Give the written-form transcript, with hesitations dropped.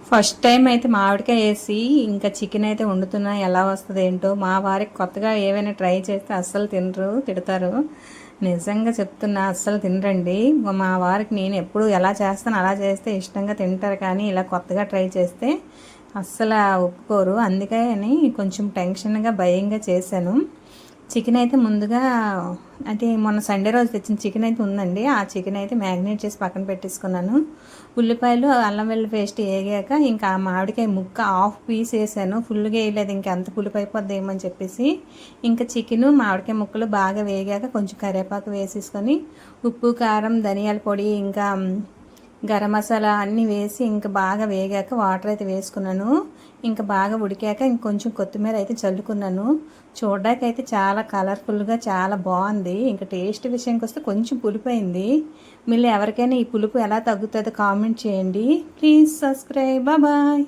First time అయితే మామిడికాయ వేసి ఇంకా చికెన్ అయితే వండుతున్నా, ఎలా వస్తుంది ఏంటో. మా వారికి కొత్తగా ఏవైనా ట్రై చేస్తే అస్సలు తినరు, తిడతారు. నిజంగా చెప్తున్నా, అస్సలు తినరండి. మా వారికి నేను ఎప్పుడు ఎలా చేస్తాను అలా చేస్తే ఇష్టంగా తింటారు, కానీ ఇలా కొత్తగా ట్రై చేస్తే అస్సలు ఒప్పుకోరు. అందుకని కొంచెం టెన్షన్గా భయంగా చేశాను. చికెన్ అయితే ముందుగా అంటే మొన్న సండే రోజు తెచ్చిన చికెన్ అయితే ఉందండి. ఆ చికెన్ అయితే మ్యాగ్నేట్ చేసి పక్కన పెట్టేసుకున్నాను. ఉల్లిపాయలు, అల్లం వెల్లుల్లి పేస్ట్ వేగాక ఇంకా ఆ మామిడికాయ ముక్క హాఫ్ పీస్ వేసాను. ఫుల్గా వేయలేదు, ఇంకా అంత పులిపైపోద్ది ఏమని చెప్పేసి. ఇంకా చికెను, మామిడికాయ ముక్కలు బాగా వేగాక కొంచెం కరివేపాకు వేసేసుకొని ఉప్పు, కారం, ధనియాల పొడి, ఇంకా గరం మసాలా అన్నీ వేసి ఇంకా బాగా వేగాక వాటర్ అయితే వేసుకున్నాను. ఇంకా బాగా ఉడికాక ఇంకొంచెం కొత్తిమీర అయితే చల్లుకున్నాను. చూడడానికి అయితే చాలా కలర్ఫుల్గా చాలా బాగుంది. ఇంకా టేస్ట్ విషయానికి వస్తే కొంచెం పులిపోయింది. మళ్ళీ ఎవరికైనా ఈ పులుపు ఎలా తగ్గుతుందో కామెంట్ చేయండి. Please subscribe. బాయ్.